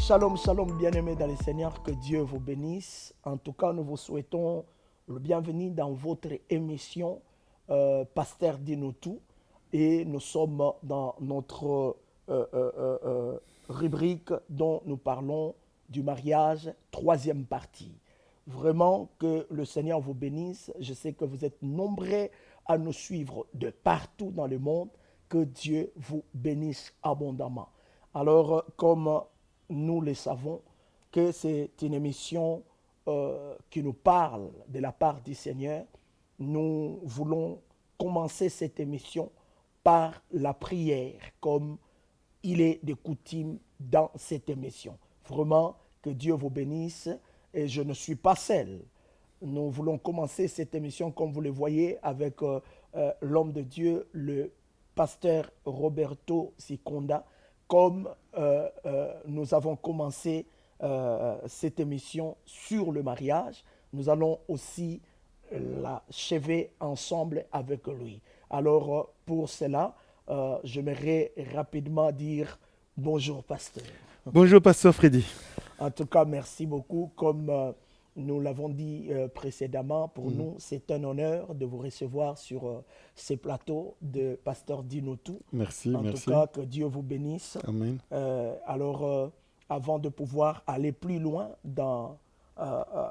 Shalom, shalom, bien-aimés dans le Seigneur, que Dieu vous bénisse. En tout cas, nous vous souhaitons le bienvenu dans votre émission Pasteur Dis-nous tout. Et nous sommes dans notre rubrique dont nous parlons du mariage, troisième partie. Vraiment que le Seigneur vous bénisse. Je sais que vous êtes nombreux à nous suivre de partout dans le monde. Que Dieu vous bénisse abondamment. Alors, comme nous le savons, que c'est une émission qui nous parle de la part du Seigneur, nous voulons commencer cette émission par la prière, comme il est de coutume dans cette émission. Vraiment, que Dieu vous bénisse, et je ne suis pas seul. Nous voulons commencer cette émission, comme vous le voyez, avec l'homme de Dieu, le pasteur Roberto Siconda, comme nous avons commencé cette émission sur le mariage, nous allons aussi l'achever ensemble avec lui. Alors, pour cela, j'aimerais rapidement dire bonjour, pasteur. Bonjour, pasteur Freddy. En tout cas, merci beaucoup. Comme nous l'avons dit précédemment, pour nous, c'est un honneur de vous recevoir sur ces plateaux de Pasteur Dis-nous tout. Merci, En merci. tout cas, que Dieu vous bénisse. Amen. Alors, avant de pouvoir aller plus loin dans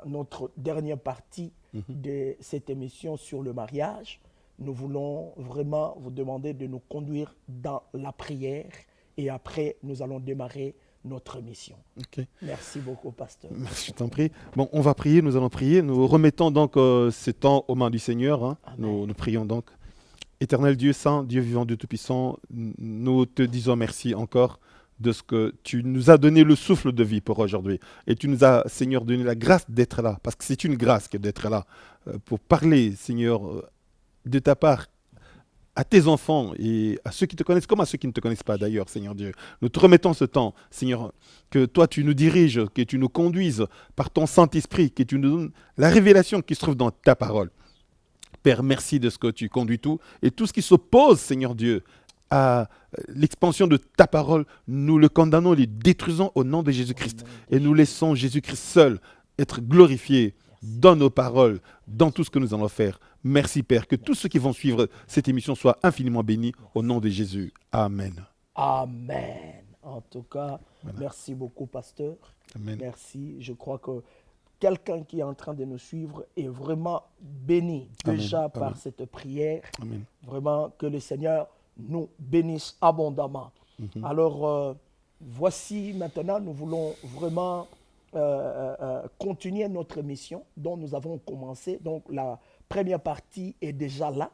notre dernière partie de cette émission sur le mariage, nous voulons vraiment vous demander de nous conduire dans la prière et après, nous allons démarrer notre mission. Okay. Merci beaucoup, pasteur. Merci, je t'en prie. Bon, on va prier, nous allons prier. Nous remettons donc ces temps aux mains du Seigneur. Hein. Nous prions donc. Éternel Dieu saint, Dieu vivant, Dieu tout-puissant, nous te disons merci encore de ce que tu nous as donné le souffle de vie pour aujourd'hui. Et tu nous as, Seigneur, donné la grâce d'être là, parce que c'est une grâce que d'être là, pour parler, Seigneur, de ta part, à tes enfants et à ceux qui te connaissent, comme à ceux qui ne te connaissent pas d'ailleurs, Seigneur Dieu. Nous te remettons ce temps, Seigneur, que toi tu nous diriges, que tu nous conduises par ton Saint-Esprit, que tu nous donnes la révélation qui se trouve dans ta parole. Père, merci de ce que tu conduis tout, et tout ce qui s'oppose, Seigneur Dieu, à l'expansion de ta parole, nous le condamnons et le détruisons au nom de Jésus-Christ. Et nous laissons Jésus-Christ seul être glorifié dans nos paroles, dans tout ce que nous allons faire. Merci Père, que tous ceux qui vont suivre cette émission soient infiniment bénis au nom de Jésus. Amen. Amen. En tout cas, voilà. Merci beaucoup, pasteur. Amen. Merci. Je crois que quelqu'un qui est en train de nous suivre est vraiment béni déjà Amen. par Amen. cette prière. Amen. Vraiment que le Seigneur nous bénisse abondamment. Alors, voici maintenant, nous voulons vraiment continuer notre mission dont nous avons commencé. Donc, la première partie est déjà là.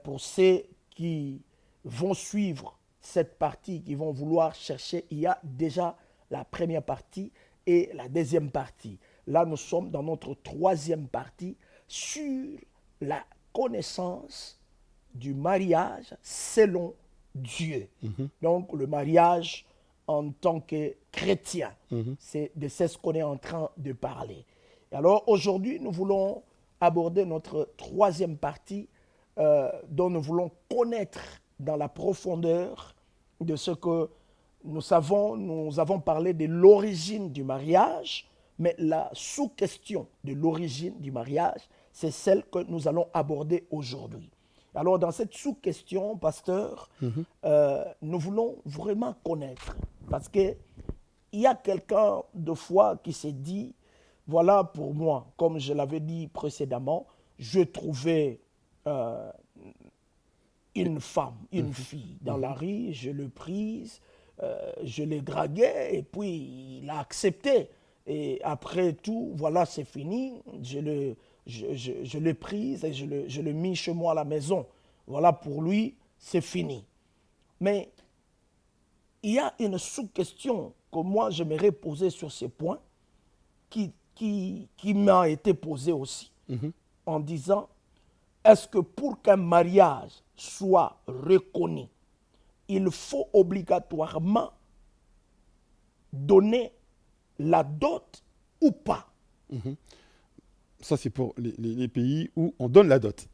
Pour ceux qui vont suivre cette partie, qui vont vouloir chercher, il y a déjà la première partie et la deuxième partie. Là, nous sommes dans notre troisième partie sur la connaissance du mariage selon Dieu. Donc, le mariage en tant que chrétien, c'est de ce qu'on est en train de parler. Et alors, aujourd'hui, nous voulons aborder notre troisième partie dont nous voulons connaître dans la profondeur de ce que nous savons. Nous avons parlé de l'origine du mariage, mais la sous-question de l'origine du mariage, c'est celle que nous allons aborder aujourd'hui. Alors, dans cette sous-question, pasteur, nous voulons vraiment connaître, parce qu'il y a quelqu'un de foi qui s'est dit, voilà pour moi, comme je l'avais dit précédemment, je trouvais une femme, une fille dans la rue, je l'ai prise, je l'ai draguée et puis il a accepté. Et après tout, voilà, c'est fini, je l'ai prise et je l'ai mis chez moi à la maison. Voilà, pour lui, c'est fini. Mais il y a une sous-question que moi, j'aimerais poser sur ce point qui m'a été posée aussi, en disant, est-ce que pour qu'un mariage soit reconnu, il faut obligatoirement donner la dot ou pas? Ça, c'est pour les pays où on donne la dot.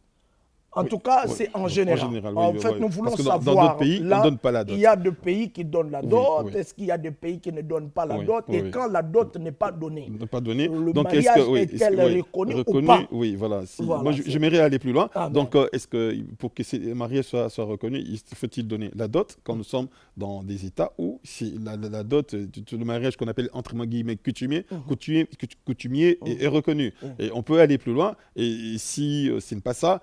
En tout cas, c'est en général. En oui, fait, oui. nous voulons Parce que savoir. dans d'autres pays, là, on ne donne pas la dot. Il y a des pays qui donnent la dot. Oui. Est-ce qu'il y a des pays qui ne donnent pas la Oui, dot? oui, Et oui. quand la dot n'est pas donnée, Ne pas donner. le Donc, mariage oui, est-elle oui, reconnue ou pas? Oui, voilà. Voilà, moi, j'aimerais aller plus loin. Amen. Donc, est-ce que pour que ce mariage soit reconnu, faut-il donner la dot quand nous sommes dans des États où si la dot, le mariage qu'on appelle entre guillemets coutumier, coutumier est reconnu. Et on peut aller plus loin. Et si ce n'est pas ça,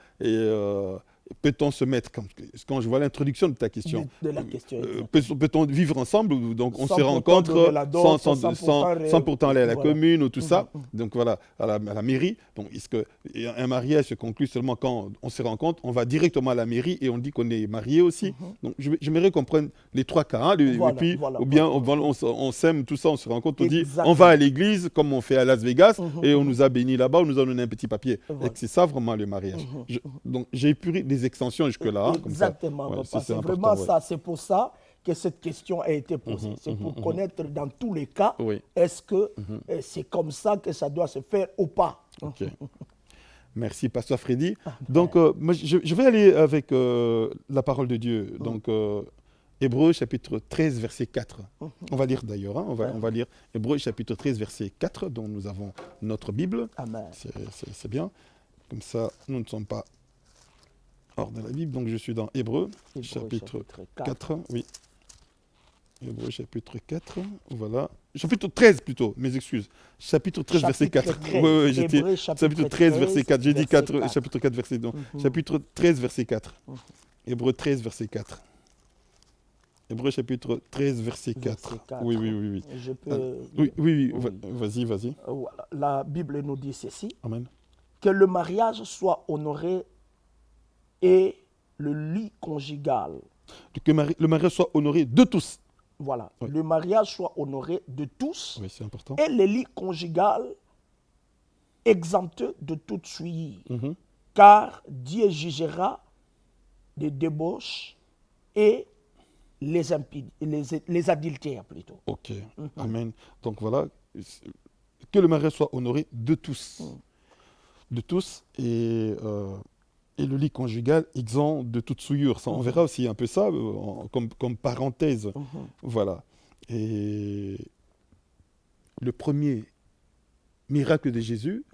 peut-on se mettre, quand je vois l'introduction de ta question, de la question, peut-on vivre ensemble, ou donc on sans se rencontre dot, sans pourtant aller à la voilà. commune ou tout ça, donc voilà, à la mairie. Donc est-ce que un mariage se conclut seulement quand on se rencontre, on va directement à la mairie et on dit qu'on est marié aussi. Donc j'aimerais qu'on prenne les trois cas, hein, et puis ou bien on s'aime, tout ça, on se rencontre, on dit on va à l'église comme on fait à Las Vegas et on nous a bénis là-bas, on nous a donné un petit papier. Et que c'est ça vraiment le mariage. Donc j'ai épuré des extensions jusque-là. Exactement, comme ça. c'est vraiment ça. C'est pour ça que cette question a été posée. C'est pour connaître dans tous les cas, est-ce que c'est comme ça que ça doit se faire ou pas. Ok. Merci, Pasteur Freddy. Donc, moi, je vais aller avec la parole de Dieu. Donc, Hébreux chapitre 13, verset 4. On va lire d'ailleurs, hein, on va lire Hébreux chapitre 13, verset 4, dont nous avons notre Bible. Amen. C'est bien. Comme ça, nous ne sommes pas hors de la Bible. Donc, je suis dans Hébreux chapitre 4. Oui. Hébreux chapitre 4, voilà. Chapitre 13 plutôt, mes excuses. Chapitre 13, verset 4. Oui, j'étais. Chapitre 13, verset 4. J'ai dit 4, chapitre 4, verset 2. Chapitre 13, verset 4. Hébreux 13, verset 4. Hébreux chapitre 13, verset 4. Oui. Je peux... Oui. Vas-y. Voilà. La Bible nous dit ceci. Amen. Que le mariage soit honoré et le lit conjugal. Que le mariage soit honoré de tous. Voilà. Oui. Le mariage soit honoré de tous. Oui, c'est important. Et le lit conjugal exempté de toute souillie. Car Dieu jugera les débauches et les adultères plutôt. Ok. Amen. Donc voilà. Que le mariage soit honoré de tous. De tous. Et le lit conjugal exempt de toute souillure. Ça, on verra aussi un peu ça comme parenthèse. Voilà. Et le premier miracle de Jésus,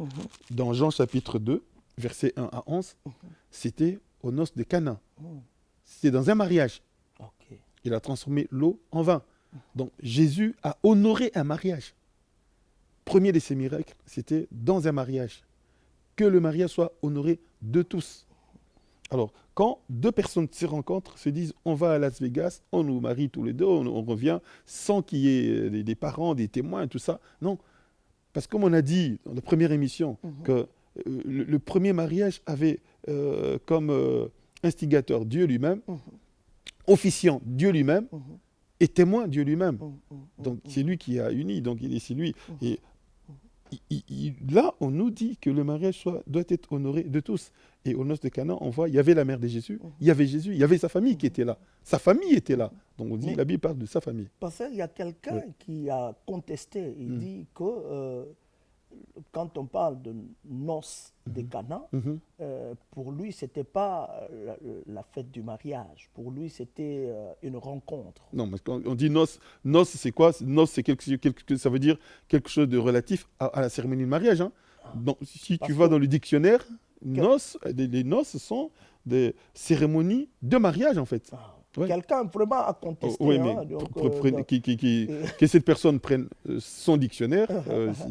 dans Jean chapitre 2, versets 1 à 11, c'était aux noces de Cana. C'était dans un mariage. Il a transformé l'eau en vin. Donc Jésus a honoré un mariage. Premier de ces miracles, c'était dans un mariage. Que le mariage soit honoré de tous. Alors, quand deux personnes se rencontrent, se disent on va à Las Vegas, on nous marie tous les deux, on revient sans qu'il y ait des parents, des témoins, tout ça. Non. Parce que comme on a dit dans la première émission, que le premier mariage avait comme instigateur Dieu lui-même, officiant Dieu lui-même, et témoin Dieu lui-même. Donc c'est lui qui a uni, donc c'est lui. Et là, on nous dit que le mariage doit être honoré de tous. Et aux noces de Cana, on voit, il y avait la mère de Jésus, il y avait Jésus, il y avait sa famille qui était là. Sa famille était là. Donc on dit, la Bible parle de sa famille. Parce qu'il y a quelqu'un qui a contesté, il dit que quand on parle de noces de Cana, pour lui, ce n'était pas la fête du mariage. Pour lui, c'était une rencontre. Non, parce qu'on dit noces, c'est quoi? Noces, ça veut dire quelque chose de relatif à la cérémonie de mariage. Hein. Donc, si tu vas dans le dictionnaire, les noces sont des cérémonies de mariage, en fait. Quelqu'un vraiment a contesté. Oui, mais que cette personne prenne son dictionnaire.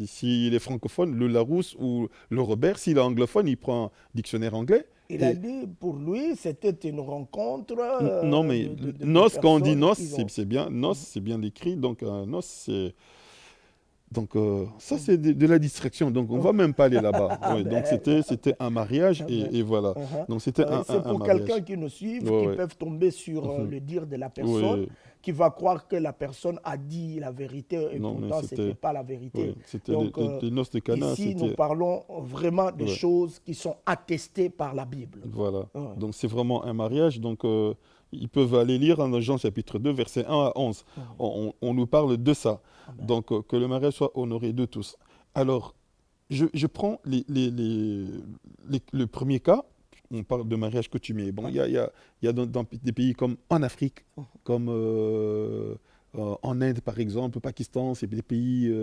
S'il est francophone, le Larousse ou le Robert. S'il est anglophone, il prend un dictionnaire anglais. Il a dit, pour lui, c'était une rencontre. Non, mais noces, quand on dit noces, c'est bien. Noces, c'est bien décrit. Donc, noces, c'est. Donc, ça, c'est de la distraction. Donc, on ne va même pas aller là-bas. Donc, c'était un mariage et voilà. Donc, c'était un mariage. C'est pour quelqu'un qui nous suit, qui peuvent tomber sur le dire de la personne, qui va croire que la personne a dit la vérité et pourtant, ce n'était pas la vérité. C'était les noces de Cana. Ici, nous parlons vraiment de choses qui sont attestées par la Bible. Voilà. Donc, c'est vraiment un mariage. Donc, ils peuvent aller lire dans Jean chapitre 2, versets 1 à 11. On nous parle de ça. Donc, que le mariage soit honoré de tous. Alors, je prends le premier cas, on parle de mariage coutumier. Bon, il y a dans des pays comme en Afrique, comme en Inde par exemple, au Pakistan, c'est des pays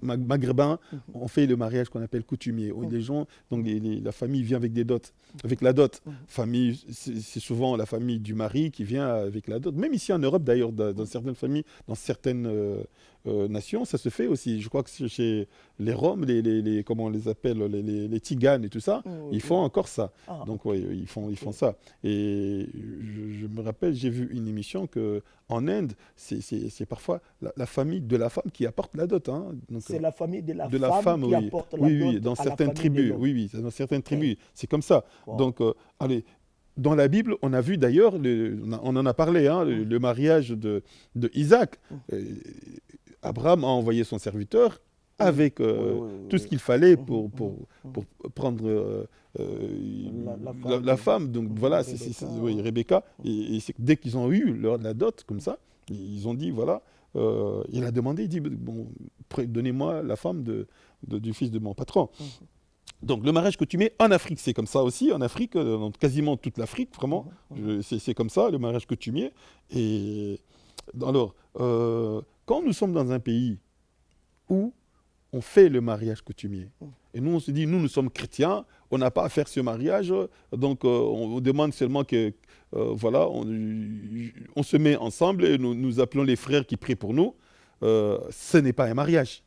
maghrébins, on fait le mariage qu'on appelle coutumier. Où les gens, donc la famille vient avec des dots, avec la dot. Famille, c'est souvent la famille du mari qui vient avec la dot. Même ici en Europe d'ailleurs, dans certaines familles, dans certaines nations, ça se fait aussi. Je crois que chez les Roms, comment on les appelle, les Tziganes et tout ça, ils font encore ça. Donc oui, ils font ça. Et je me rappelle, j'ai vu une émission qu'en Inde, c'est parfois la famille de la femme qui apporte la dot. Hein. C'est la famille de la femme qui apporte la dot. Oui, dans certaines tribus. Oui, dans certaines tribus. C'est comme ça. Wow. Donc, allez. Dans la Bible, on a vu d'ailleurs, on en a parlé, hein, le mariage de Isaac. Abraham a envoyé son serviteur avec tout ce qu'il fallait pour prendre la femme. Donc voilà, Rebecca. Et dès qu'ils ont eu la dot comme ça, ils ont dit, voilà, il a demandé, il dit, bon, donnez-moi la femme du fils de mon patron. Donc le mariage coutumier en Afrique, c'est comme ça aussi. En Afrique, dans quasiment toute l'Afrique, vraiment, c'est comme ça, le mariage coutumier. Et alors, quand nous sommes dans un pays où on fait le mariage coutumier, et nous on se dit, nous sommes chrétiens, on n'a pas à faire ce mariage, donc on demande seulement que, voilà, on se met ensemble et nous appelons les frères qui prient pour nous. Ce n'est pas un mariage.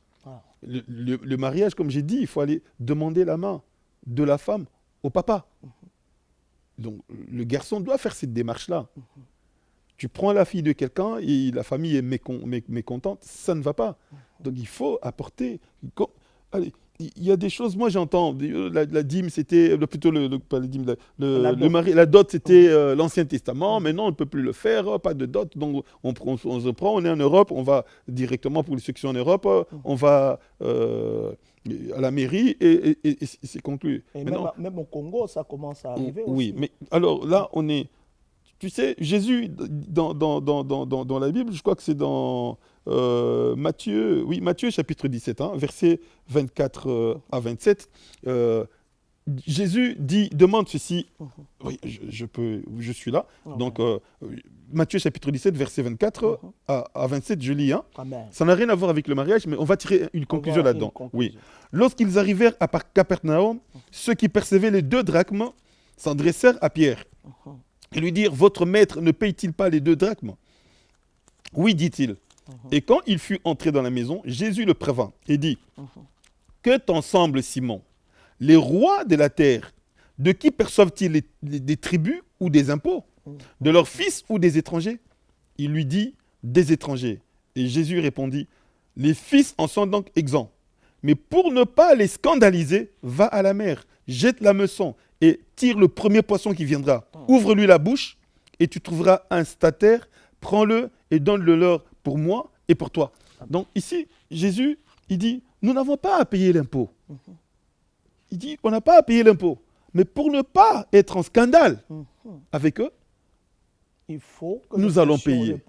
Le mariage, comme j'ai dit, il faut aller demander la main de la femme au papa. Donc le garçon doit faire cette démarche-là. Tu prends la fille de quelqu'un et la famille est mécontente, ça ne va pas. Donc il faut apporter... Allez, il y a des choses, moi j'entends, la dîme c'était, plutôt pas la dîme, la dot c'était l'Ancien Testament, mais non on ne peut plus le faire, pas de dot, donc on se prend, on est en Europe, on va directement, pour ceux qui sont en Europe, on va à la mairie et c'est conclu. Et même au Congo ça commence à arriver aussi. Oui, mais alors là on est... Tu sais, Jésus, dans la Bible, je crois que c'est dans Matthieu chapitre 17, hein, versets 24 à 27, Jésus demande ceci, oui, je suis là, donc Matthieu chapitre 17, verset 24 à 27, je lis, hein. Ça n'a rien à voir avec le mariage, mais on va tirer une conclusion là-dedans. Oui. Lorsqu'ils arrivèrent à Capernaum, ceux qui percevaient les 2 drachmes s'en dressèrent à Pierre. Et lui dire, votre maître ne paye-t-il pas les 2 drachmes? Oui, dit-il. Et quand il fut entré dans la maison, Jésus le prévint et dit, que t'en semble, Simon? Les rois de la terre, de qui perçoivent-ils des tributs ou des impôts? De leurs fils ou des étrangers? Il lui dit, des étrangers. Et Jésus répondit, les fils en sont donc exempts. Mais pour ne pas les scandaliser, va à la mer, jette l'hameçon et tire le premier poisson qui viendra. Ouvre-lui la bouche et tu trouveras un stataire, prends-le et donne-le leur pour moi et pour toi. Donc ici, Jésus, il dit, nous n'avons pas à payer l'impôt. Il dit, on n'a pas à payer l'impôt. Mais pour ne pas être en scandale avec eux, il faut que nous allons payer.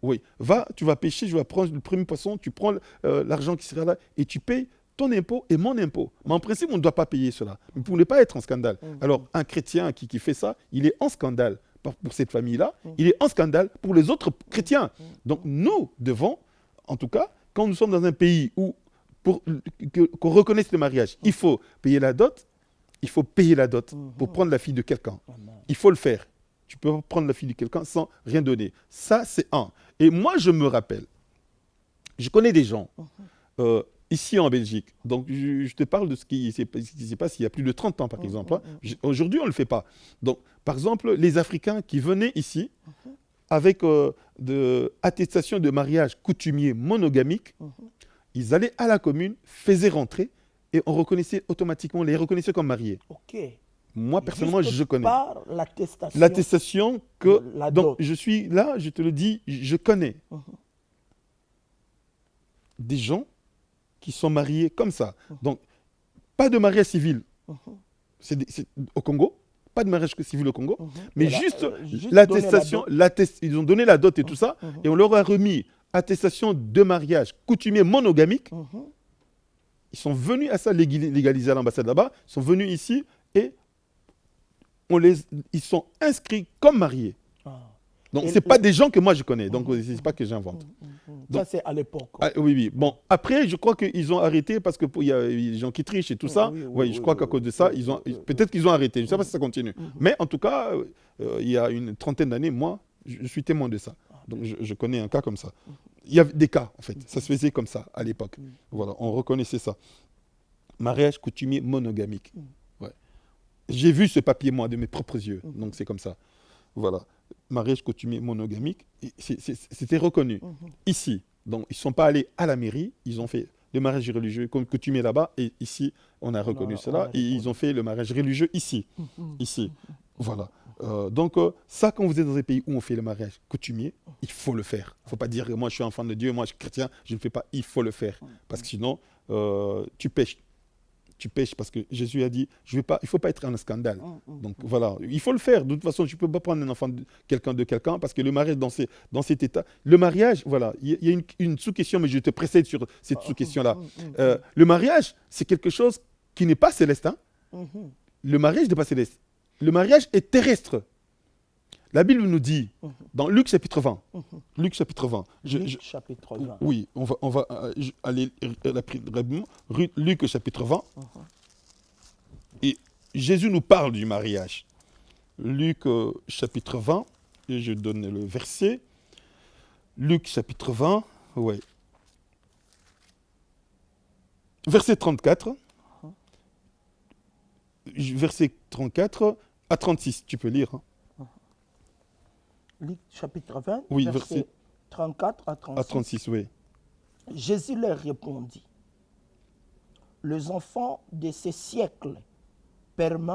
Oui. Va, tu vas pêcher, je vais prendre le premier poisson, tu prends l'argent qui sera là et tu payes ton impôt et mon impôt. Mais en principe, on ne doit pas payer cela. Mais pour ne pas être en scandale. Alors, un chrétien qui fait ça, il est en scandale pour cette famille-là, il est en scandale pour les autres chrétiens. Donc, nous devons, en tout cas, quand nous sommes dans un pays où, qu'on reconnaisse le mariage, il faut payer la dot, pour prendre la fille de quelqu'un. Il faut le faire. Tu peux pas prendre la fille de quelqu'un sans rien donner. Ça, c'est un. Et moi, je me rappelle, je connais des gens, ici en Belgique, donc je te parle de ce qui s'est passé il y a plus de 30 ans, par exemple. Hein. Aujourd'hui, on ne le fait pas. Donc, par exemple, les Africains qui venaient ici avec de attestations de mariage coutumier monogamique, ils allaient à la commune, faisaient rentrer et on reconnaissait automatiquement, les reconnaissait comme mariés. Ok. Moi, personnellement, je connais. Par l'attestation que... Donc, je suis là, je te le dis, je connais des gens qui sont mariés comme ça. Donc, pas de mariage civil c'est au Congo, pas de mariage civil au Congo, mais juste l'attestation, ils ont donné la dot et tout ça, et on leur a remis attestation de mariage coutumier monogamique. Ils sont venus à ça, légaliser à l'ambassade là-bas, ils sont venus ici et ils sont inscrits comme mariés. Ah. Donc, Et ce n'est pas des gens que moi je connais. Donc, ce n'est pas que j'invente. Ça, c'est à l'époque. Ah, oui, oui. Bon, après, je crois qu'ils ont arrêté parce qu'il y a des gens qui trichent et tout ça. Oui, je crois qu'à cause de ça, peut-être qu'ils ont arrêté. Je ne sais pas si ça continue. Mais en tout cas, il y a une trentaine d'années, moi, je suis témoin de ça. Donc, je connais un cas comme ça. Il y a des cas, en fait. Ça se faisait comme ça à l'époque. Voilà, on reconnaissait ça. Mariage coutumier monogamique. Ouais. J'ai vu ce papier, moi, de mes propres yeux. Donc, c'est comme ça. Voilà. Mariage coutumier monogamique, c'était reconnu. Ici, donc, ils ne sont pas allés à la mairie, ils ont fait le mariage religieux coutumier là-bas, et ici, on a reconnu cela, et ils ont fait le mariage religieux ici. Ici. Voilà. Donc, ça, quand vous êtes dans un pays où on fait le mariage coutumier, il faut le faire. Il ne faut pas dire, moi, je suis enfant de Dieu, moi, je suis chrétien, je ne le fais pas. Il faut le faire. Parce que sinon, tu pêches. Tu pêches parce que Jésus a dit, il ne faut pas être un scandale. Donc voilà, il faut le faire. De toute façon, tu ne peux pas prendre un enfant de quelqu'un parce que le mariage dans cet état, le mariage, voilà, il y a une sous-question, mais je te précède sur cette sous-question-là. Le mariage, c'est quelque chose qui n'est pas céleste. Hein. Le mariage n'est pas céleste. Le mariage est terrestre. La Bible nous dit, dans Luc chapitre 20, Luc chapitre 20, Luc chapitre 20. Oui, on va aller rapidement. Luc chapitre 20. Et Jésus nous parle du mariage. Luc chapitre 20, et je donne le verset. Luc chapitre 20, ouais. Verset 34. Verset 34 à 36, tu peux lire. Hein. Luc chapitre 20, oui, verset 34 à 36. À 36, oui. Jésus leur répondit, les enfants de ces siècles prennent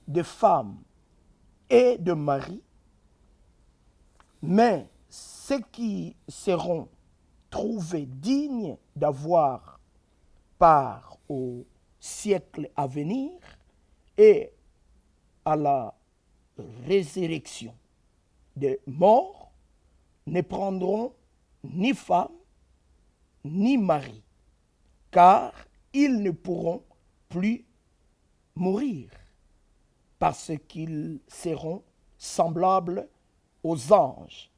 de femmes et de maris, mais ceux qui seront trouvés dignes d'avoir part au siècle à venir et à la résurrection des morts ne prendront ni femme ni mari, car ils ne pourront plus mourir, parce qu'ils seront semblables aux anges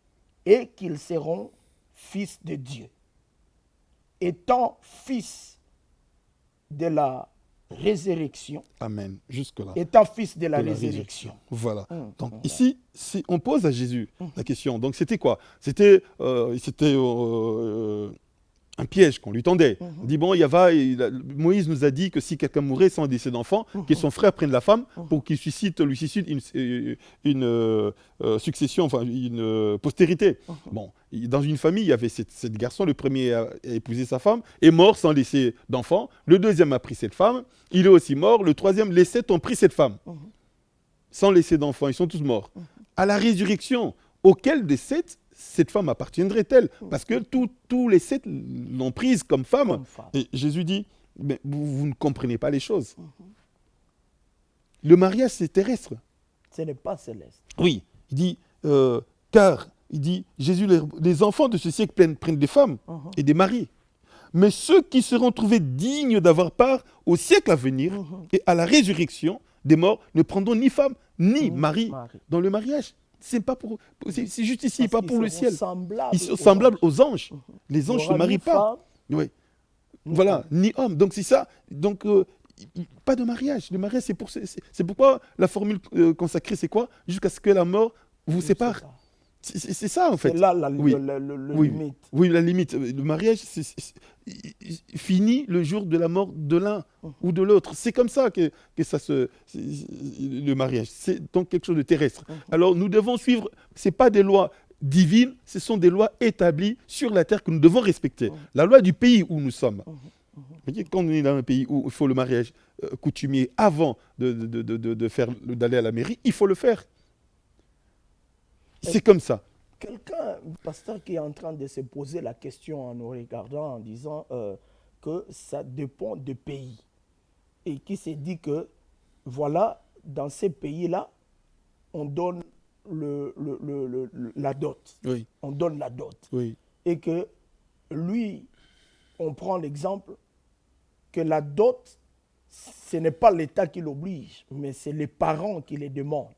et qu'ils seront fils de Dieu. Étant fils de la résurrection. Amen. Jusque-là. Étant fils de la résurrection. Voilà. Donc ici, on pose à Jésus la question. Donc c'était quoi? C'était un piège qu'on lui tendait. On dit, bon, Moïse nous a dit que si quelqu'un mourait sans laisser d'enfant, que son frère prenne la femme pour qu'il lui suscite une succession, enfin une postérité. Bon, dans une famille, il y avait cet garçon, le premier à épouser sa femme, est mort sans laisser d'enfant. Le deuxième a pris cette femme, il est aussi mort. Le troisième, les 7 ont pris cette femme, sans laisser d'enfant. Ils sont tous morts. À la résurrection, auquel des 7 cette femme appartiendrait-elle? Parce que tous les 7 l'ont prise comme femme. Et Jésus dit, mais vous ne comprenez pas les choses. Le mariage, c'est terrestre. Ce n'est pas céleste. Oui, il dit, car, il dit, Jésus, les enfants de ce siècle prennent des femmes et des maris. Mais ceux qui seront trouvés dignes d'avoir part au siècle à venir et à la résurrection des morts ne prendront ni femme ni mari dans le mariage. C'est juste ici, pas pour le ciel. Ils sont semblables aux anges. Les anges ne se marient pas. Oui. Voilà, ni homme. Donc c'est ça. Donc pas de mariage. Le mariage, c'est pourquoi la formule consacrée, c'est quoi? Jusqu'à ce que la mort vous sépare. C'est ça en fait. C'est là la limite. Oui, la limite. Le mariage finit le jour de la mort de l'un ou de l'autre. C'est comme ça que le mariage. C'est donc quelque chose de terrestre. Alors nous devons suivre, ce n'est pas des lois divines, ce sont des lois établies sur la terre que nous devons respecter. La loi du pays où nous sommes. Vous voyez, quand on est dans un pays où il faut le mariage coutumier avant d'aller à la mairie, il faut le faire. C'est comme ça. Quelqu'un, pasteur, qui est en train de se poser la question en nous regardant, en disant que ça dépend du pays. Et qui s'est dit que, voilà, dans ces pays-là, on donne la dot. Oui. On donne la dot. Oui. Et que lui, on prend l'exemple que la dot, ce n'est pas l'État qui l'oblige, mais c'est les parents qui les demandent.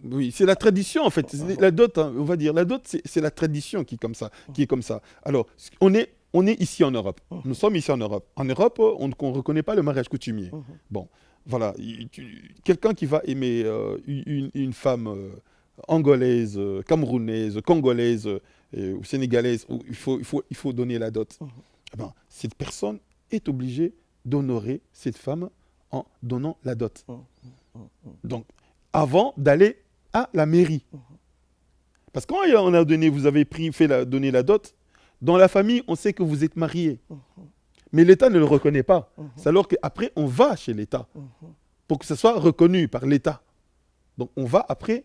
Oui, c'est la tradition en fait. La dot, hein, on va dire, la dot, c'est la tradition qui est comme ça. Qui est comme ça. Alors, on est ici en Europe. Nous sommes ici en Europe. En Europe, on ne reconnaît pas le mariage coutumier. Bon, voilà. Quelqu'un qui va aimer une femme angolaise, camerounaise, congolaise ou sénégalaise, où il faut donner la dot. Eh ben, cette personne est obligée d'honorer cette femme en donnant la dot. Donc, avant d'aller à la mairie. Parce que quand on a donné, vous avez donné la dot, dans la famille, on sait que vous êtes marié. Mais l'État ne le reconnaît pas. C'est alors qu'après, on va chez l'État pour que ce soit reconnu par l'État. Donc, on va après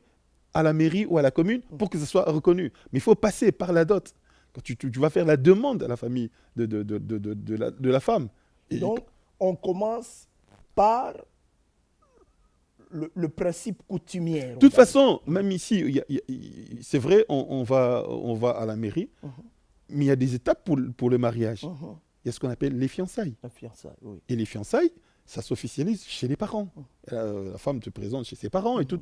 à la mairie ou à la commune pour que ce soit reconnu. Mais il faut passer par la dot. Quand tu vas faire la demande à la famille de la femme. Et donc, on commence par le principe coutumier. De toute façon, même ici, c'est vrai, on va à la mairie, mais il y a des étapes pour le mariage. Il y a ce qu'on appelle les fiançailles. La fiançaille, oui. Et les fiançailles, ça s'officialise chez les parents. La femme te présente chez ses parents et tout.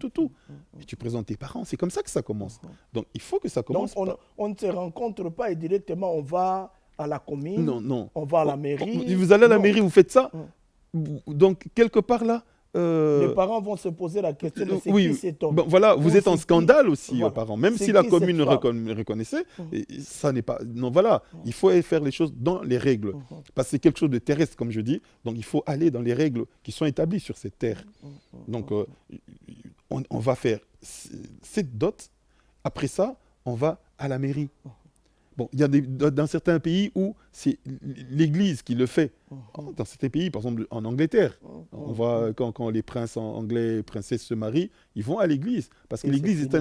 Et tu présentes tes parents. C'est comme ça que ça commence. Donc, il faut que ça commence. Donc, on ne se rencontre pas et directement, on va à la commune. Non. On va à la mairie. Vous allez à la mairie, vous faites ça. Donc, quelque part là, les parents vont se poser la question de qui cet homme. Voilà, vous êtes en scandale aussi, voilà. aux parents. Même si la commune reconnaissait, ça n'est pas. Non, voilà, il faut faire les choses dans les règles. Parce que c'est quelque chose de terrestre, comme je dis. Donc, il faut aller dans les règles qui sont établies sur cette terre. Donc, on va faire cette dot. Après ça, on va à la mairie. Bon, il y a dans certains pays où c'est l'Église qui le fait. Dans certains pays, par exemple en Angleterre, on voit quand les princes anglais et princesses se marient, ils vont à l'Église. Parce que l'Église c'est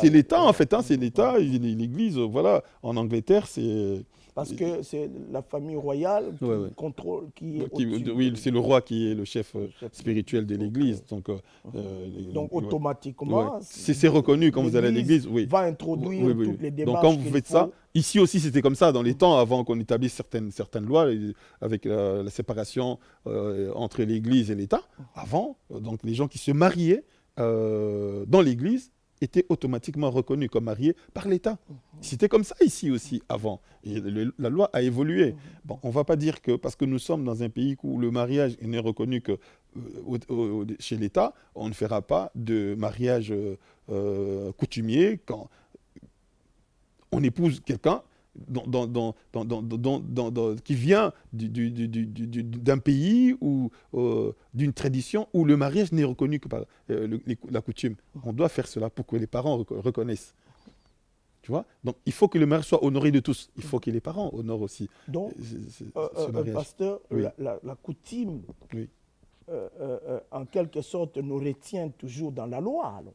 l'État en fait. C'est l'État, l'Église, voilà. En Angleterre, c'est... Parce que c'est la famille royale qui contrôle, oui, c'est le roi qui est le chef spirituel de l'Église. Donc automatiquement, c'est reconnu quand vous allez à l'Église. Va introduire toutes les démarches. Donc quand vous faites ça, ici aussi c'était comme ça dans les temps avant qu'on établisse certaines lois avec la séparation entre l'Église et l'État. Avant, donc les gens qui se mariaient dans l'Église étaient automatiquement reconnus comme mariés par l'État. C'était comme ça ici aussi avant. Et la loi a évolué. Bon, on ne va pas dire que parce que nous sommes dans un pays où le mariage n'est reconnu que chez l'État, on ne fera pas de mariage coutumier quand on épouse quelqu'un qui vient d'un pays ou d'une tradition où le mariage n'est reconnu que par la coutume. On doit faire cela pour que les parents reconnaissent. Tu vois? Donc, il faut que le mariage soit honoré de tous. Il faut que les parents honorent aussi. Donc, pasteur, la coutume, en quelque sorte, nous retient toujours dans la loi, alors.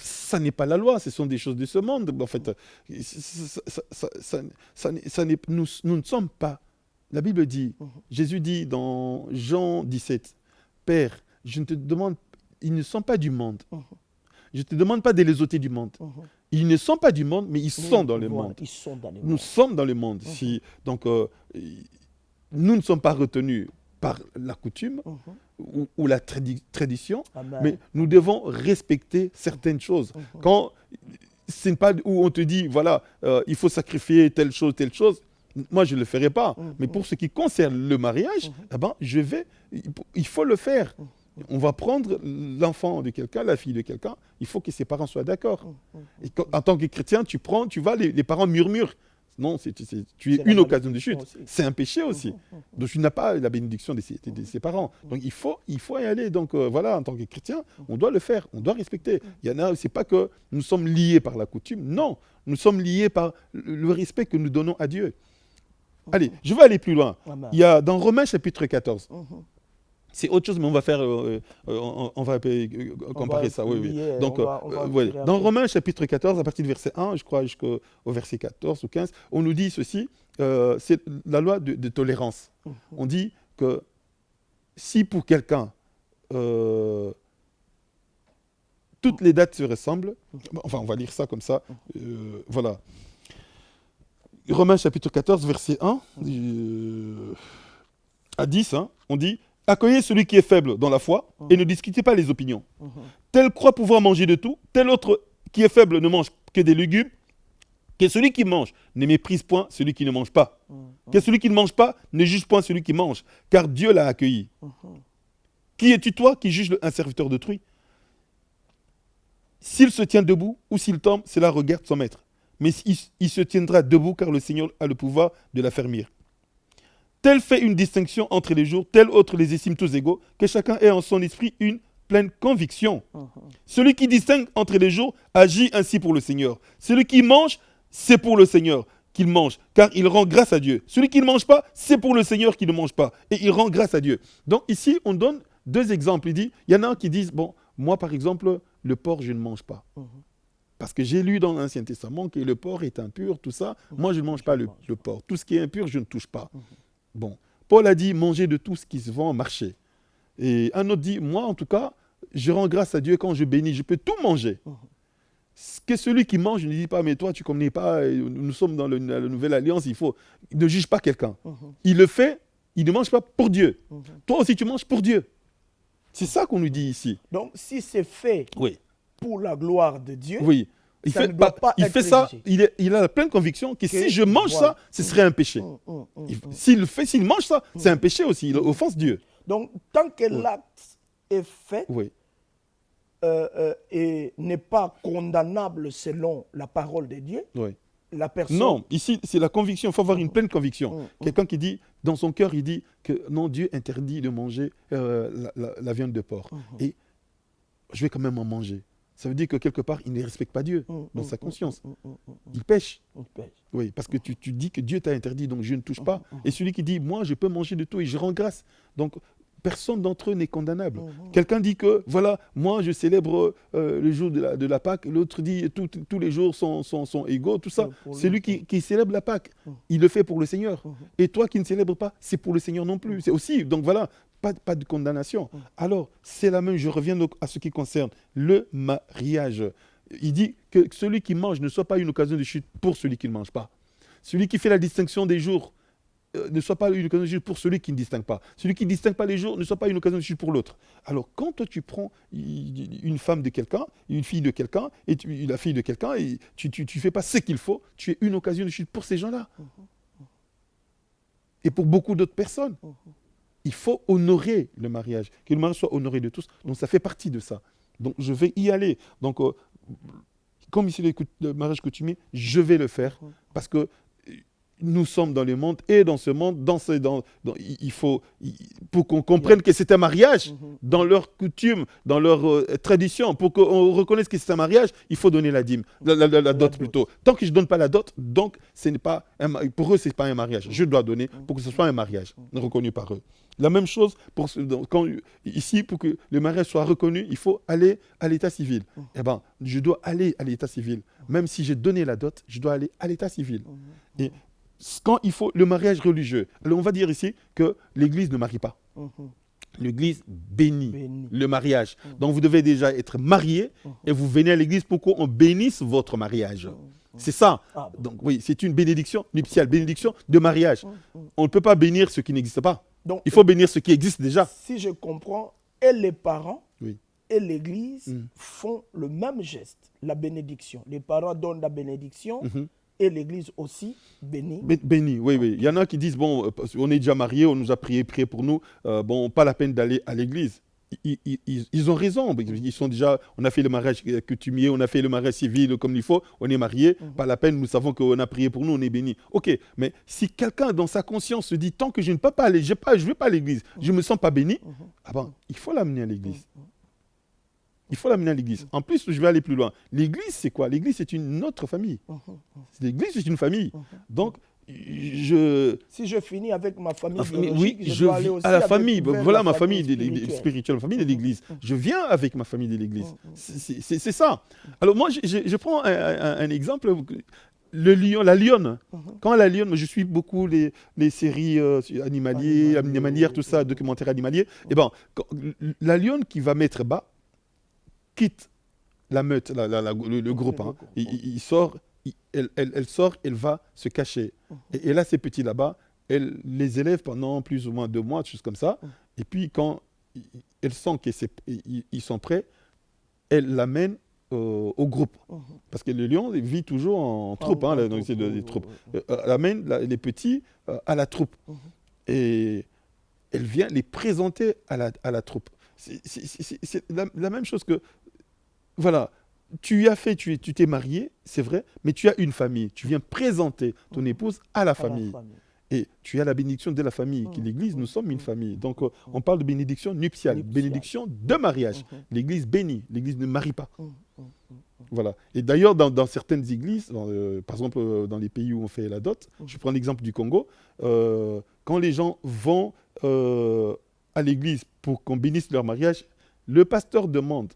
Ça n'est pas la loi, ce sont des choses de ce monde. En fait, nous ne sommes pas. La Bible dit, Jésus dit dans Jean 17, Père, je ne te demande, ils ne sont pas du monde. Je ne te demande pas de les ôter du monde. Ils ne sont pas du monde, mais ils sont dans le monde. Nous sommes dans le monde. Donc, nous ne sommes pas retenus par la coutume ou la tradition, mais nous devons respecter certaines choses. Quand ce n'est pas où on te dit, voilà, il faut sacrifier telle chose, moi je ne le ferai pas. Mais pour ce qui concerne le mariage, il faut le faire. On va prendre l'enfant de quelqu'un, la fille de quelqu'un, il faut que ses parents soient d'accord. Et en tant que chrétien, tu vas, les parents murmurent. Non, tu es une occasion de chute. C'est un péché aussi. Donc, tu n'as pas la bénédiction de ses parents. Donc, il faut y aller. Donc, voilà, en tant que chrétien, on doit le faire. On doit respecter. Il y en a, c'est pas que nous sommes liés par la coutume. Non, nous sommes liés par le respect que nous donnons à Dieu. Allez, je vais aller plus loin. Il y a dans Romains chapitre 14. C'est autre chose, mais on va faire, on va comparer ça. Donc, dans Romains chapitre 14, à partir du verset 1, je crois jusqu'au verset 14 ou 15, on nous dit ceci, c'est la loi de tolérance. On dit que si pour quelqu'un, toutes les dates se ressemblent, enfin on va lire ça comme ça, voilà. Romains chapitre 14, verset 1, à 10, hein, on dit « Accueillez celui qui est faible dans la foi et ne discutez pas les opinions. Tel croit pouvoir manger de tout, tel autre qui est faible ne mange que des légumes. Que celui qui mange ne méprise point celui qui ne mange pas. Que celui qui ne mange pas ne juge point celui qui mange, car Dieu l'a accueilli. Qui es-tu toi qui juges un serviteur d'autrui? S'il se tient debout ou s'il tombe, cela regarde son maître. Mais il se tiendra debout car le Seigneur a le pouvoir de l'affermir. Tel fait une distinction entre les jours, tel autre les estime tous égaux, que chacun ait en son esprit une pleine conviction. Celui qui distingue entre les jours agit ainsi pour le Seigneur. Celui qui mange, c'est pour le Seigneur qu'il mange, car il rend grâce à Dieu. Celui qui ne mange pas, c'est pour le Seigneur qui ne mange pas, et il rend grâce à Dieu. Donc ici, on donne 2 exemples. Il y en a un qui disent, bon, moi par exemple, le porc, je ne mange pas. Parce que j'ai lu dans l'Ancien Testament que le porc est impur, tout ça. Moi, je ne mange pas le porc. Tout ce qui est impur, je ne touche pas. Bon, Paul a dit, mangez de tout ce qui se vend au marché. Et un autre dit, moi en tout cas, je rends grâce à Dieu quand je bénis, je peux tout manger. Que celui qui mange ne dit pas, mais toi tu ne connais pas, nous sommes dans la nouvelle alliance, il ne juge pas quelqu'un. Il le fait, il ne mange pas pour Dieu. Toi aussi tu manges pour Dieu. C'est ça qu'on nous dit ici. Donc si c'est fait pour la gloire de Dieu, il fait ça, il a la pleine conviction que si je mange ça, ce serait un péché. S'il mange ça, c'est un péché aussi, il offense Dieu. Donc tant que l'acte est fait, et n'est pas condamnable selon la parole de Dieu, la personne... Non, ici, c'est la conviction. Il faut avoir une pleine conviction. Quelqu'un qui dit, dans son cœur, il dit que non, Dieu interdit de manger la viande de porc. Et je vais quand même en manger. Ça veut dire que quelque part, il ne respecte pas Dieu dans sa conscience. Il pêche. Oui, parce que tu dis que Dieu t'a interdit, donc je ne touche pas. Et celui qui dit, moi, je peux manger de tout et je rends grâce. Donc, personne d'entre eux n'est condamnable. Quelqu'un dit que, voilà, moi je célèbre le jour de la Pâque, l'autre dit tous les jours sont égaux, tout ça. C'est lui qui célèbre la Pâque. Il le fait pour le Seigneur. Et toi qui ne célèbres pas, c'est pour le Seigneur non plus. C'est aussi, donc voilà, pas de condamnation. Alors, c'est la même, je reviens donc à ce qui concerne le mariage. Il dit que celui qui mange ne soit pas une occasion de chute pour celui qui ne mange pas. Celui qui fait la distinction des jours ne soit pas une occasion de chute pour celui qui ne distingue pas. Celui qui ne distingue pas les jours ne soit pas une occasion de chute pour l'autre. Alors, quand toi, tu prends une femme de quelqu'un, une fille de quelqu'un, et la fille de quelqu'un, et tu ne fais pas ce qu'il faut, tu es une occasion de chute pour ces gens-là. Et pour beaucoup d'autres personnes. Il faut honorer le mariage, que le mariage soit honoré de tous. Donc, ça fait partie de ça. Donc, je vais y aller. Donc, comme ici le mariage coutumier, je vais le faire parce que nous sommes dans le monde et dans ce monde, il faut, pour qu'on comprenne que c'est un mariage, dans leurs coutumes, dans leurs traditions, pour qu'on reconnaisse que c'est un mariage, il faut donner la dîme, la dot plutôt. Tant que je ne donne pas la dot, donc pour eux, ce n'est pas un mariage. Je dois donner pour que ce soit un mariage reconnu par eux. La même chose, ici, pour que le mariage soit reconnu, il faut aller à l'état civil. Eh bien, je dois aller à l'état civil. Même si j'ai donné la dot, je dois aller à l'état civil. Et quand il faut le mariage religieux, alors on va dire ici que l'Église ne marie pas. L'Église bénit le mariage. Donc vous devez déjà être marié et vous venez à l'Église pour qu'on bénisse votre mariage. C'est ça. Donc oui, c'est une bénédiction nuptiale, bénédiction de mariage. On ne peut pas bénir ce qui n'existe pas. Donc, il faut bénir ce qui existe déjà. Si je comprends, et les parents et l'Église font le même geste, la bénédiction. Les parents donnent la bénédiction. Et l'Église aussi bénit. Bénit, oui. Il y en a qui disent, bon, on est déjà mariés, on nous a prié pour nous, bon, pas la peine d'aller à l'église. Ils ont raison, ils sont déjà, on a fait le mariage coutumier, on a fait le mariage civil comme il faut, on est mariés, pas la peine, nous savons qu'on a prié pour nous, on est bénis. Ok, mais si quelqu'un dans sa conscience se dit, tant que je ne peux pas aller, je ne vais pas à l'église, je ne me sens pas béni, il faut l'amener à l'église. Il faut l'amener à l'église. En plus, je vais aller plus loin. L'église, c'est quoi? L'église, c'est une autre famille. L'église, c'est une famille. Donc, si je finis avec ma famille biologique, je dois aller aussi à la famille. Voilà ma famille spirituelle, ma famille de l'église. Je viens avec ma famille de l'église. C'est ça. Alors moi, je prends un exemple. La lionne. Quand la lionne, je suis beaucoup les séries animalières, tout ça, documentaires animaliers. Et ben, la lionne qui va mettre bas, quitte la meute, le groupe. Il sort, elle sort, elle va se cacher. Et là, ces petits là-bas, elle les élève pendant plus ou moins 2 mois, des choses comme ça. Et puis, quand elle sent qu'ils sont prêts, elle l'amène au groupe. Parce que le lion vit toujours en troupe, donc c'est des troupes. Elle amène les petits à la troupe. Et elle vient les présenter à la troupe. C'est la même chose que, voilà, tu t'es marié, c'est vrai, mais tu as une famille. Tu viens présenter ton épouse à la famille. Et tu as la bénédiction de la famille. L'Église, nous sommes une famille. Donc, on parle de bénédiction nuptiale, bénédiction de mariage. L'Église bénit, l'Église ne marie pas. Voilà. Et d'ailleurs, dans certaines églises, par exemple dans les pays où on fait la dot, je prends l'exemple du Congo, quand les gens vont à l'église pour qu'on bénisse leur mariage, le pasteur demande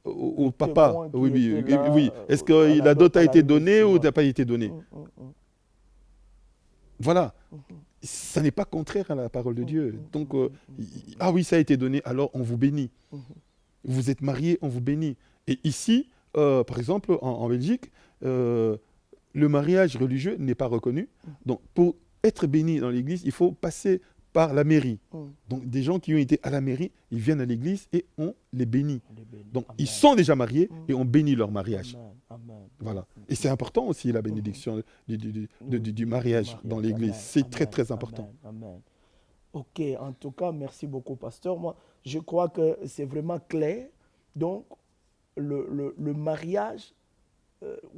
au papa, oui, est-ce que la dot a été donnée ou n'a pas été donnée? Voilà. Ça n'est pas contraire à la parole de Dieu. Donc, ah oui, ça a été donné, alors on vous bénit. Vous êtes mariés, on vous bénit. Et ici, par exemple, en Belgique, le mariage religieux n'est pas reconnu. Donc, pour être béni dans l'église, il faut passer par la mairie. Donc, des gens qui ont été à la mairie, ils viennent à l'église et on les bénit. Donc, ils sont déjà mariés et on bénit leur mariage. Voilà. Et c'est important aussi, la bénédiction du mariage dans l'église. C'est très, très important. Ok, en tout cas, merci beaucoup, pasteur. Moi, je crois que c'est vraiment clair. Donc, le mariage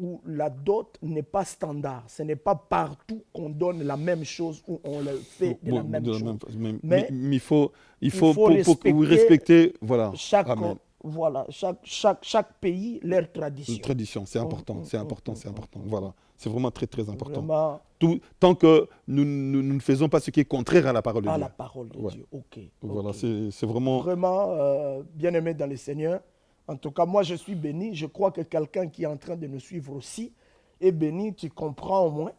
où la dot n'est pas standard. Ce n'est pas partout qu'on donne la même chose ou on le fait de la même chose. Mais il faut pour respecter, voilà. Chaque pays, leur tradition. Une tradition, c'est important, c'est important. Voilà, c'est vraiment très, très important. Vraiment, tant que nous ne faisons pas ce qui est contraire à la parole de Dieu. À la parole de Dieu, ok. Voilà, c'est vraiment... Vraiment, bien-aimé dans le Seigneur. En tout cas, moi, je suis béni. Je crois que quelqu'un qui est en train de nous suivre aussi est béni. Tu comprends au moins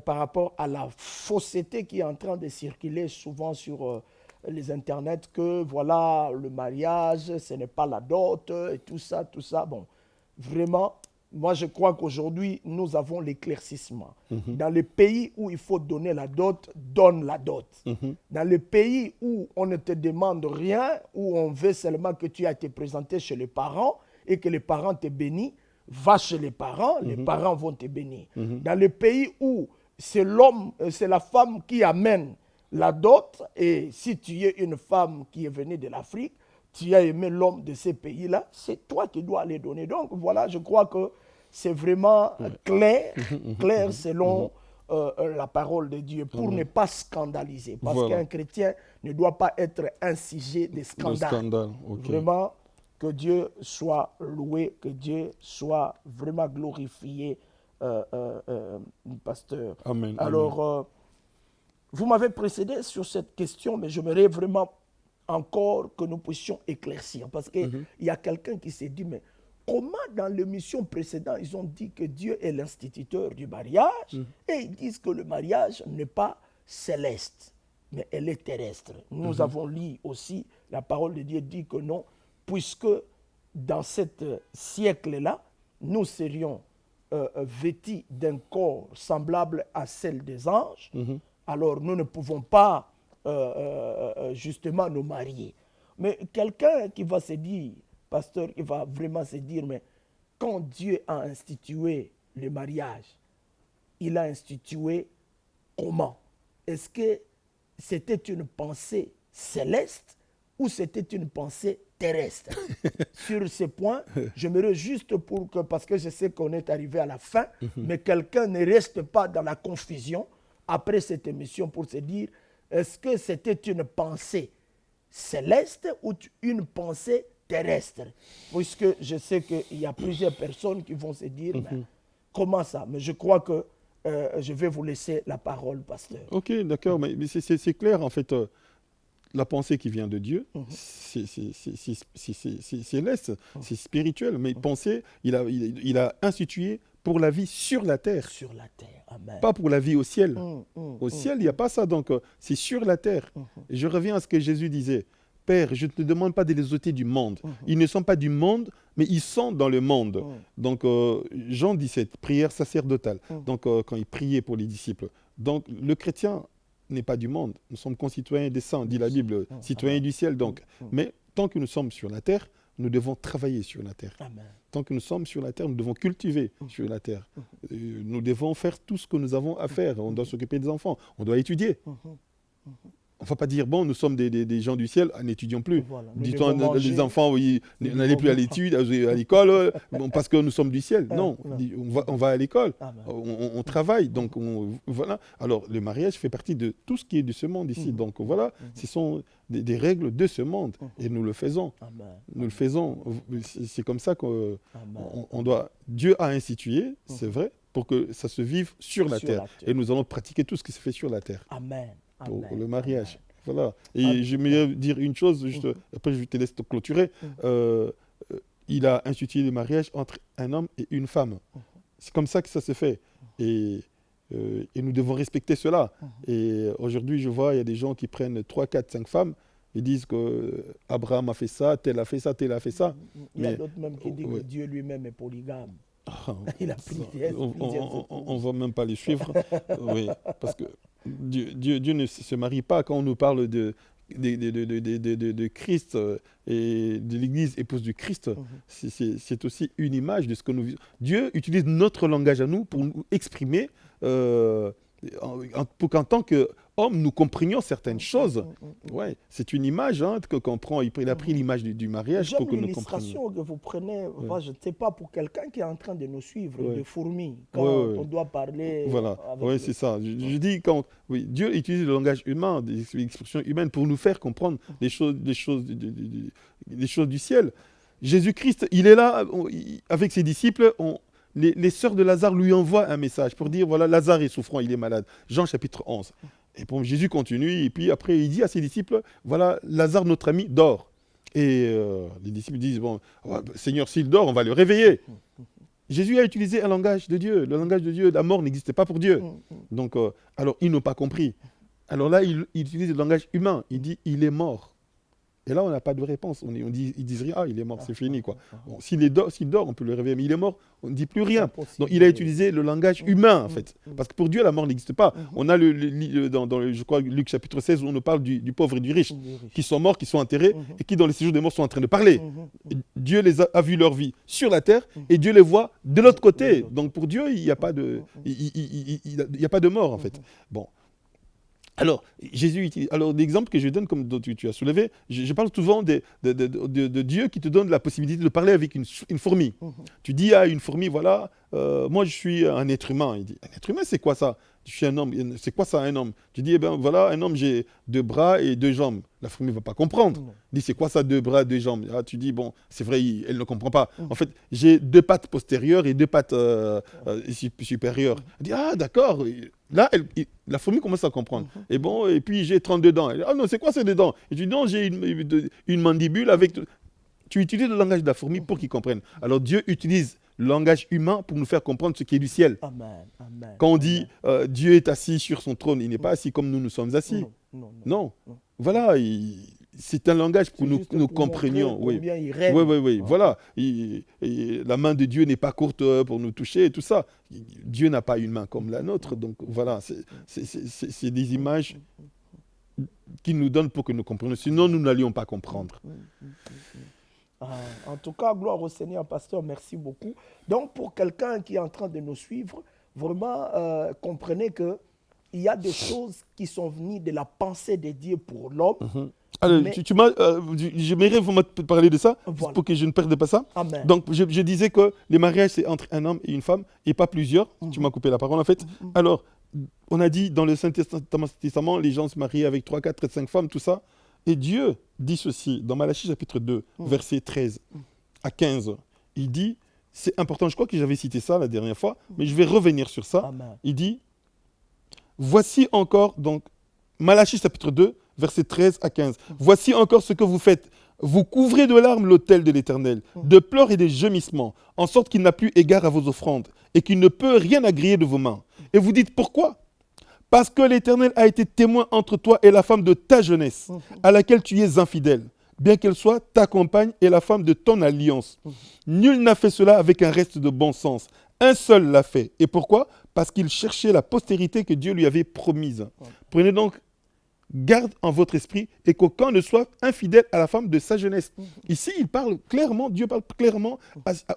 par rapport à la fausseté qui est en train de circuler souvent sur les internets que, voilà, le mariage, ce n'est pas la dot et tout ça. Bon, vraiment, moi, je crois qu'aujourd'hui, nous avons l'éclaircissement. Dans les pays où il faut donner la dot, donne la dot. Dans les pays où on ne te demande rien, où on veut seulement que tu aies été présenté chez les parents et que les parents te bénissent, va chez les parents vont te bénir. Dans les pays où c'est l'homme, c'est la femme qui amène la dot, et si tu es une femme qui est venue de l'Afrique, tu as aimé l'homme de ces pays-là, c'est toi qui dois les donner. Donc voilà, je crois que c'est vraiment clair selon la parole de Dieu, pour ne pas scandaliser. Parce qu'un chrétien ne doit pas être insigé des scandales. Vraiment, que Dieu soit loué, que Dieu soit vraiment glorifié, pasteur. Amen. Alors, vous m'avez précédé sur cette question, mais j'aimerais vraiment encore que nous puissions éclaircir. Parce qu'il y a quelqu'un qui s'est dit, mais comment dans l'émission précédente, ils ont dit que Dieu est l'instituteur du mariage et ils disent que le mariage n'est pas céleste, mais elle est terrestre. Nous avons lu aussi, la parole de Dieu dit que non, puisque dans ce siècle-là, nous serions vêtus d'un corps semblable à celle des anges, alors nous ne pouvons pas justement nous marier. Mais quelqu'un qui va se dire, pasteur, qui va vraiment se dire, mais quand Dieu a institué le mariage, il a institué comment? Est-ce que c'était une pensée céleste ou c'était une pensée terrestre? Sur ce point, j'aimerais juste pour que, parce que je sais qu'on est arrivé à la fin, mais quelqu'un ne reste pas dans la confusion après cette émission pour se dire, est-ce que c'était une pensée céleste ou une pensée terrestre? Puisque je sais qu'il y a plusieurs personnes qui vont se dire, mais comment ça? Mais je crois que je vais vous laisser la parole, pasteur. Ok, d'accord, mais c'est clair, en fait, la pensée qui vient de Dieu, c'est céleste, c'est spirituel, mais pensée, il a institué pour la vie sur la terre. Sur la terre, amen. Pas pour la vie au ciel. Au ciel, il n'y a pas ça, donc c'est sur la terre. Et je reviens à ce que Jésus disait. Père, je ne te demande pas de les ôter du monde. Ils ne sont pas du monde, mais ils sont dans le monde. Donc, Jean 17, prière sacerdotale. Donc, quand il priait pour les disciples. Donc, le chrétien n'est pas du monde. Nous sommes concitoyens des saints, dit la Bible, citoyens du ciel donc. Mais tant que nous sommes sur la terre, nous devons travailler sur la terre. Amen. Tant que nous sommes sur la terre, nous devons cultiver sur la terre. Nous devons faire tout ce que nous avons à faire. On doit s'occuper des enfants, on doit étudier. On ne va pas dire, bon, nous sommes des gens du ciel, n'étudions plus. Voilà. Dit-on, les enfants, oui, n'allez plus à l'étude, à l'école, bon, parce que nous sommes du ciel. Non, on va à l'école, on travaille. Donc, voilà. Alors, le mariage fait partie de tout ce qui est de ce monde ici. Donc, voilà, ce sont des règles de ce monde. Et nous le faisons. Nous le faisons. C'est comme ça qu'on doit... Dieu a institué, c'est vrai, pour que ça se vive sur la terre. Et nous allons pratiquer tout ce qui se fait sur la terre. Amen. Pour le mariage. Voilà. Et j'aimerais dire une chose, juste, après je te laisse te clôturer. Il a institué le mariage entre un homme et une femme. C'est comme ça que ça se fait. Et nous devons respecter cela. Et aujourd'hui, je vois, il y a des gens qui prennent 3, 4, 5 femmes. Ils disent qu'Abraham a fait ça, tel a fait ça, tel a fait ça. Il y a d'autres même qui disent que Dieu lui-même est polygame. Il a on ne va même pas les suivre. Oui, parce que Dieu ne se marie pas. Quand on nous parle de Christ et de l'Église épouse du Christ, c'est aussi une image de ce que nous vivons. Dieu utilise notre langage à nous pour nous exprimer, pour qu'en tant qu'homme, nous comprenions certaines choses. Ouais, c'est une image qu'on prend. Il a pris l'image du mariage pour que nous comprenions. L'illustration que vous prenez, je ne sais pas, pour quelqu'un qui est en train de nous suivre, de fourmis, quand on doit parler. Voilà, oui, c'est ça. Je dis, Dieu utilise le langage humain, des expressions humaines pour nous faire comprendre les choses du ciel. Jésus-Christ, il est là avec ses disciples. Les sœurs de Lazare lui envoient un message pour dire, voilà, Lazare est souffrant, il est malade. Jean chapitre 11. Et bon, Jésus continue, et puis après, il dit à ses disciples, voilà, Lazare, notre ami, dort. Et les disciples disent, bon, Seigneur, s'il dort, on va le réveiller. Jésus a utilisé un langage de Dieu. Le langage de Dieu, la mort n'existait pas pour Dieu. Donc, alors, ils n'ont pas compris. Alors là, il utilise le langage humain. Il dit, il est mort. Et là, on n'a pas de réponse. Ils disent rien, il est mort, c'est fini, quoi. Bon, s'il dort, on peut le réveiller, mais il est mort, on ne dit plus rien. Donc, il a utilisé le langage humain, en fait. Parce que pour Dieu, la mort n'existe pas. On a, je crois, Luc chapitre 16, où on nous parle du pauvre et du riche, qui sont morts, qui sont enterrés, et qui, dans les séjours des morts, sont en train de parler. Dieu les a vu leur vie sur la terre, et Dieu les voit de l'autre côté. Donc, pour Dieu, il n'y a pas de mort, en fait. Bon. Alors, l'exemple que je donne, comme tu as soulevé, je parle souvent de Dieu qui te donne la possibilité de parler avec une fourmi. Tu dis à une fourmi, voilà, moi je suis un être humain. Il dit, un être humain, c'est quoi ça? Je suis un homme. C'est quoi ça, un homme? Tu dis, eh bien voilà, un homme, j'ai 2 bras et 2 jambes. La fourmi ne va pas comprendre. Il dit, c'est quoi ça, 2 bras, 2 jambes? Ah, tu dis, bon, c'est vrai, elle ne comprend pas. En fait, j'ai 2 pattes postérieures et 2 pattes supérieures. Elle dit, ah, d'accord. Là, la fourmi commence à comprendre. Et bon, et puis j'ai 32 dents. Elle dit, ah non, c'est quoi ces 2 dents? Et je dis, non, j'ai une mandibule avec... Tu utilises le langage de la fourmi pour qu'il comprenne. Alors Dieu utilise le langage humain pour nous faire comprendre ce qui est du ciel. Amen. Amen. Quand on dit Dieu est assis sur son trône, il n'est pas assis comme nous sommes assis. Non. Voilà, c'est un langage pour nous comprenions. Oui. Voilà. La main de Dieu n'est pas courte pour nous toucher et tout ça. Dieu n'a pas une main comme la nôtre. Donc voilà, c'est des images qu'il nous donne pour que nous comprenions. Sinon, nous n'allions pas comprendre. En tout cas, gloire au Seigneur, pasteur, merci beaucoup. Donc, pour quelqu'un qui est en train de nous suivre, vraiment, comprenez qu'il y a des choses qui sont venues de la pensée de Dieu pour l'homme. Alors, j'aimerais vous parler de ça, pour que je ne perde pas ça. Amen. Donc, je disais que le mariage, c'est entre un homme et une femme, et pas plusieurs. Tu m'as coupé la parole, en fait. Alors, on a dit, dans le Saint Testament, les gens se marient avec 3, 4, 5 femmes, tout ça. Et Dieu dit ceci, dans Malachie chapitre 2, versets 13 à 15. Il dit, c'est important, je crois que j'avais cité ça la dernière fois, mais je vais revenir sur ça. Amen. Il dit, voici encore, donc, Malachie chapitre 2, versets 13 à 15. Voici encore ce que vous faites. Vous couvrez de larmes l'autel de l'Éternel, de pleurs et de gémissements, en sorte qu'il n'a plus égard à vos offrandes, et qu'il ne peut rien agréer de vos mains. Et vous dites, pourquoi ? Parce que l'Éternel a été témoin entre toi et la femme de ta jeunesse, à laquelle tu es infidèle, bien qu'elle soit ta compagne et la femme de ton alliance. Nul n'a fait cela avec un reste de bon sens, Un seul l'a fait. Et pourquoi? Parce qu'il cherchait la postérité que Dieu lui avait promise. Prenez donc garde en votre esprit et qu'aucun ne soit infidèle à la femme de sa jeunesse. Ici, il parle clairement, Dieu parle clairement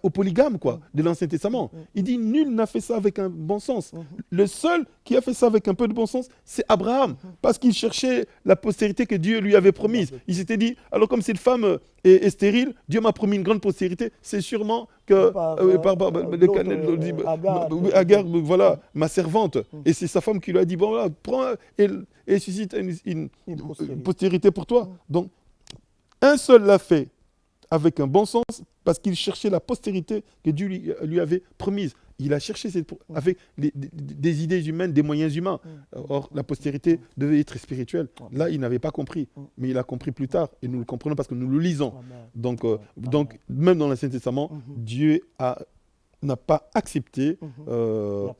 au polygame de l'Ancien Testament. Il dit, nul n'a fait ça avec un bon sens. Le seul qui a fait ça avec un peu de bon sens, c'est Abraham, parce qu'il cherchait la postérité que Dieu lui avait promise. Il s'était dit, alors comme cette femme est stérile, Dieu m'a promis une grande postérité, c'est sûrement que Agar, voilà, ma servante, et c'est sa femme qui lui a dit, bon voilà, prends et suscite une postérité pour toi. Donc, un seul l'a fait avec un bon sens parce qu'il cherchait la postérité que Dieu lui avait promise. Il a cherché avec des idées humaines, des moyens humains. Or, la postérité devait être spirituelle. Là, il n'avait pas compris, mais il a compris plus tard. Et nous le comprenons parce que nous le lisons. Donc même dans l'Ancien Testament, Dieu n'a pas accepté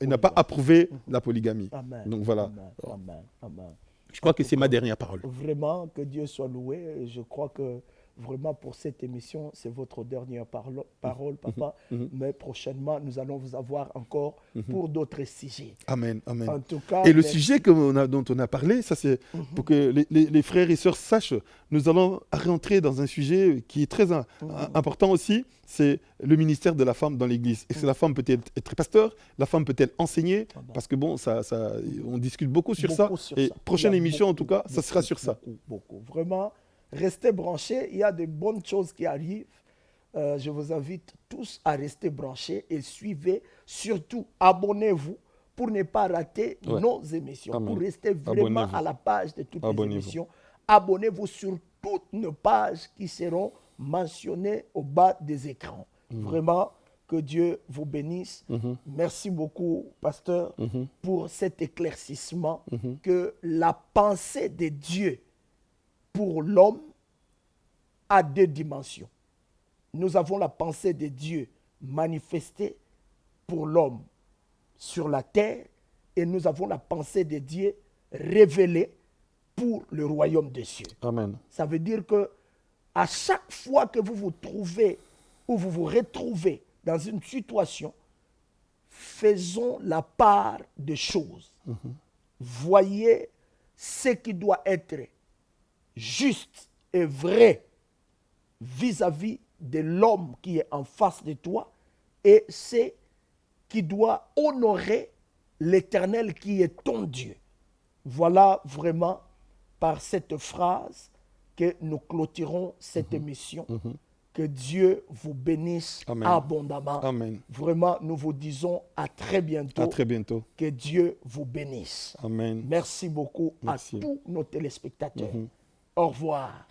et n'a pas approuvé la polygamie. Amen. Donc voilà. Amen. Amen. Je crois que c'est ma dernière parole. Vraiment, que Dieu soit loué. Je crois que vraiment pour cette émission, c'est votre dernière parole, papa. Mais prochainement, nous allons vous avoir encore pour d'autres sujets. Amen, amen. En tout cas, et le sujet dont on a parlé, ça c'est pour que les frères et sœurs sachent, nous allons rentrer dans un sujet qui est très important aussi, c'est le ministère de la femme dans l'Église. Est-ce que la femme peut-elle être pasteur? La femme peut-elle enseigner? Parce que bon, on discute beaucoup sur ça. Et prochaine émission, en tout cas, ça sera sur ça. Beaucoup. Vraiment, restez branchés. Il y a de bonnes choses qui arrivent. Je vous invite tous à rester branchés et suivez. Surtout, abonnez-vous pour ne pas rater nos émissions. Amen. Pour rester vraiment à la page de toutes les émissions. Abonnez-vous sur toutes nos pages qui seront mentionnées au bas des écrans. Vraiment, que Dieu vous bénisse. Merci beaucoup, pasteur, pour cet éclaircissement que la pensée de Dieu pour l'homme a deux dimensions. Nous avons la pensée de Dieu manifestée pour l'homme sur la terre et nous avons la pensée de Dieu révélée pour le royaume des cieux. Amen. Ça veut dire que à chaque fois que vous vous trouvez ou vous vous retrouvez dans une situation, faisons la part des choses. Voyez ce qui doit être juste et vrai vis-à-vis de l'homme qui est en face de toi et c'est qui doit honorer l'Éternel qui est ton Dieu. Voilà vraiment par cette phrase que nous clôturons cette émission. Que Dieu vous bénisse abondamment. Amen. Vraiment, nous vous disons à très bientôt. À très bientôt. Que Dieu vous bénisse. Amen. Merci beaucoup à tous nos téléspectateurs. Au revoir.